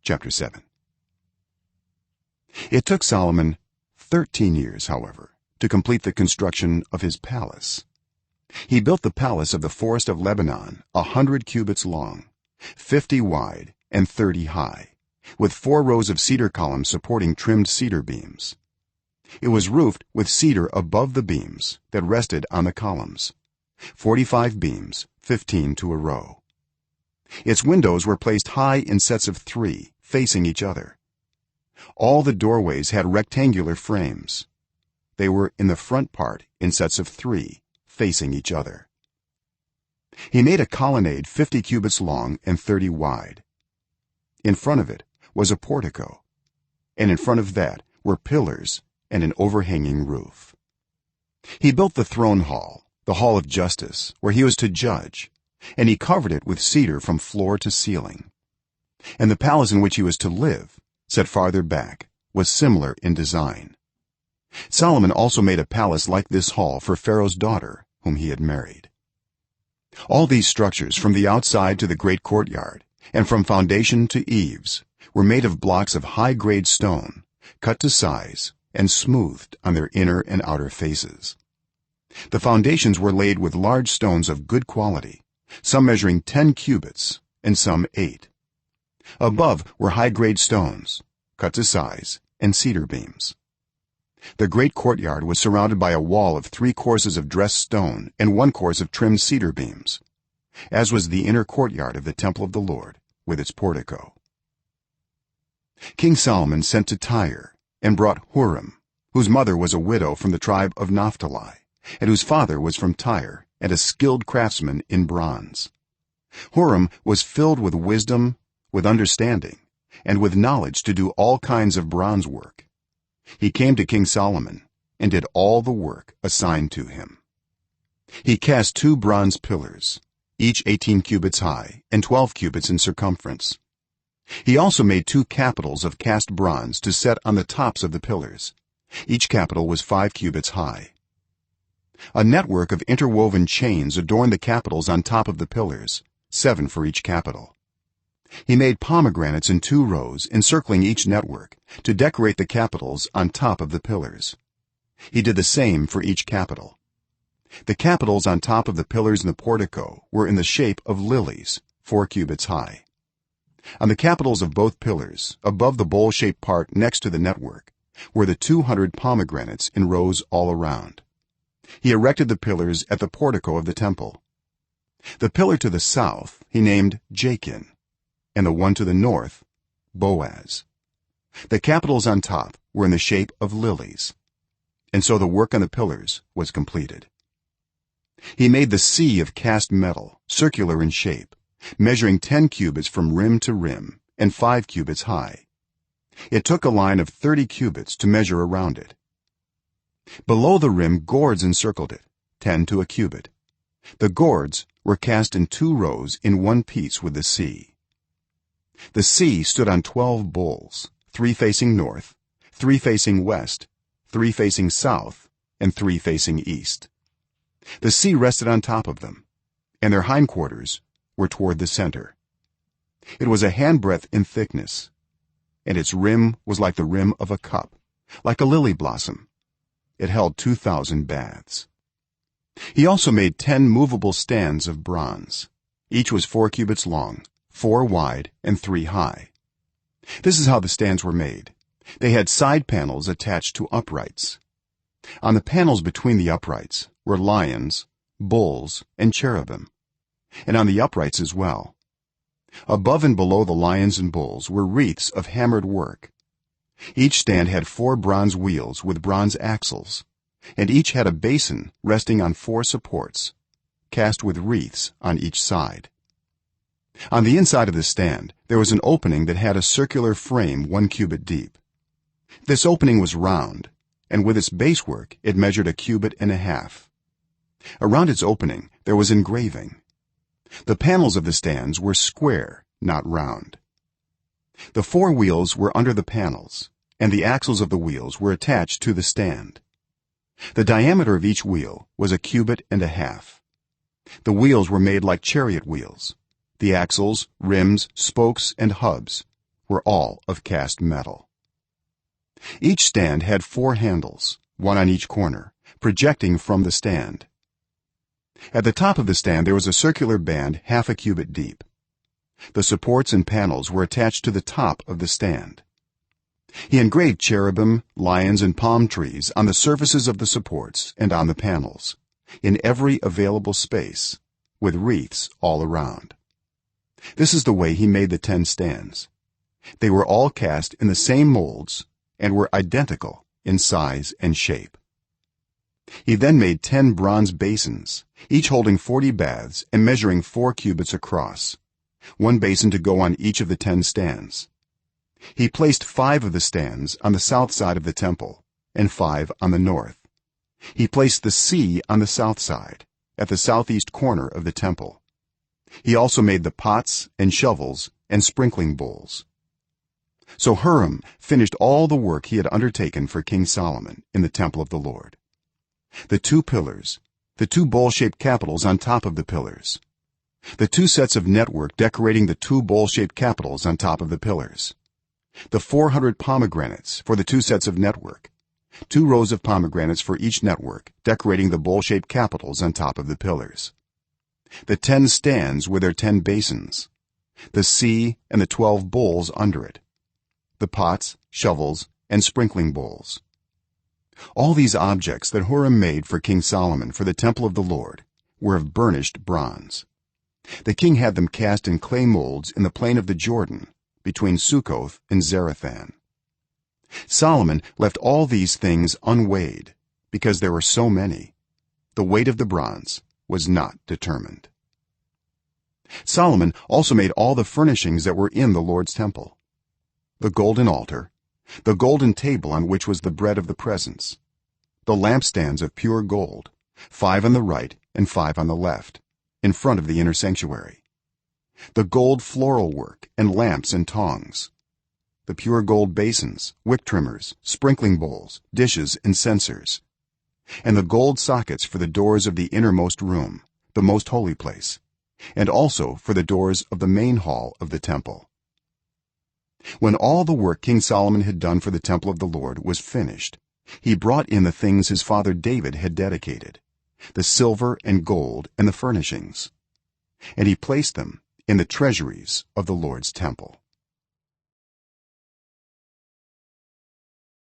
chapter 7. It took Solomon 13 years, however, to complete the construction of his palace. He built the palace of the Forest of Lebanon 100 cubits long, 50 wide and 30 high, with 4 rows of cedar columns supporting trimmed cedar beams. It was roofed with cedar above the beams that rested on the columns, 45 beams, 15 to a row. Its windows were placed high in sets of 3 facing each other. All the doorways had rectangular frames. They were in the front part in sets of 3 facing each other. He made a colonnade 50 cubits long and 30 wide. In front of it was a portico, and in front of that were pillars and an overhanging roof. He built the throne hall, the hall of justice, where he was to judge, and he covered it with cedar from floor to ceiling. And the palace in which he was to live, set farther back, was similar in design. Solomon also made a palace like this hall for Pharaoh's daughter, whom he had married. All these structures, from the outside to the great courtyard and from foundation to eaves, were made of blocks of high-grade stone, cut to size and smoothed on their inner and outer faces. The foundations were laid with large stones of good quality, some measuring 10 cubits and some 8. Above were high-grade stones, cut to size, and cedar beams. The great courtyard was surrounded by a wall of 3 courses of dressed stone and 1 course of trimmed cedar beams, as was the inner courtyard of the temple of the Lord with its portico. King Solomon sent to Tyre and brought Huram, whose mother was a widow from the tribe of Naphtali, and whose father was from Tyre and a skilled craftsman in bronze. Huram was filled with wisdom, with understanding, and with knowledge to do all kinds of bronze work. He came to King Solomon and did all the work assigned to him. He cast 2 bronze pillars, each 18 cubits high and 12 cubits in circumference. He also made 2 capitals of cast bronze to set on the tops of the pillars. Each capital was 5 cubits high. A network of interwoven chains adorned the capitals on top of the pillars, 7 for each capital. He made pomegranates in 2 rows encircling each network to decorate the capitals on top of the pillars. He did the same for each capital. The capitals on top of the pillars in the portico were in the shape of lilies, 4 cubits high. On the capitals of both pillars, above the bowl-shaped part next to the network, were the 200 pomegranates in rows all around. He erected the pillars at the portico of the temple. The pillar to the south he named Jachin, and the one to the north Boaz. The capitals on top were in the shape of lilies, and so the work on the pillars was completed. He made the sea of cast metal, circular in shape, measuring 10 cubits from rim to rim and 5 cubits high. It took a line of 30 cubits to measure around it. Below the rim gourds encircled it, 10 to a cubit. The gourds were cast in 2 rows in one piece with the sea. The sea stood on 12 bowls, 3 facing north, 3 facing west, 3 facing south, and 3 facing east. The sea rested on top of them, and their hindquarters were toward the center. It was a handbreadth in thickness, and its rim was like the rim of a cup, like a lily blossom. It held 2,000 baths. He also made 10 movable stands of bronze. Each was 4 cubits long, 4 wide, and 3 high. This is how the stands were made. They had side panels attached to uprights. On the panels between the uprights were lions, bulls, and cherubim, and on the uprights as well. Above and below the lions and bulls were wreaths of hammered work. Each stand had 4 bronze wheels with bronze axles, and each had a basin resting on 4 supports, cast with wreaths on each side. On the inside of the stand there was an opening that had a circular frame 1 cubit deep. This opening was round, and with its basework it measured 1.5 cubits. Around its opening there was engraving. The panels of the stands were square, not round. The 4 wheels were under the panels, and the axles of the wheels were attached to the stand. The diameter of each wheel was 1.5 cubits. The wheels were made like chariot wheels. The axles, rims, spokes, and hubs were all of cast metal. Each stand had 4 handles, one on each corner, projecting from the stand. At the top of the stand there was a circular band half a cubit deep. The supports and panels were attached to the top of the stand. He engraved cherubim, lions, and palm trees on the surfaces of the supports and on the panels, in every available space, with wreaths all around. This is the way he made the 10 stands. They were all cast in the same molds and were identical in size and shape. He then made 10 bronze basins, each holding 40 baths and measuring 4 cubits across, one basin to go on each of the 10 stands. He placed 5 of the stands on the south side of the temple and 5 on the north. He placed the sea on the south side, at the southeast corner of the temple. He also made the pots and shovels and sprinkling bowls. So Huram finished all the work he had undertaken for King Solomon in the temple of the Lord: the 2 pillars, the 2 bowl-shaped capitals on top of the pillars, the 2 sets of network decorating the 2 bowl-shaped capitals on top of the pillars, the 400 pomegranates for the 2 sets of network, 2 rows of pomegranates for each network decorating the bowl-shaped capitals on top of the pillars, the 10 stands with their 10 basins, the sea and the 12 bowls under it, the pots, shovels, and sprinkling bowls. All these objects that Huram made for King Solomon for the temple of the Lord were of burnished bronze. The king had them cast in clay molds in the plain of the Jordan between Succoth and Zarethan. Solomon left all these things unweighed because there were so many. The weight of the bronze was not determined. Solomon also made all the furnishings that were in the Lord's temple: the golden altar, the golden table on which was the bread of the presence, the lampstands of pure gold, 5 on the right and 5 on the left, in front of the inner sanctuary, the gold floral work and lamps and tongs, the pure gold basins, wick trimmers, sprinkling bowls, dishes, and censers, and the gold sockets for the doors of the innermost room, the most holy place, and also for the doors of the main hall of the temple. When all the work King Solomon had done for the temple of the Lord was finished, he brought in the things his father David had dedicated, the silver and gold and the furnishings, and he placed them in the treasuries of the Lord's temple.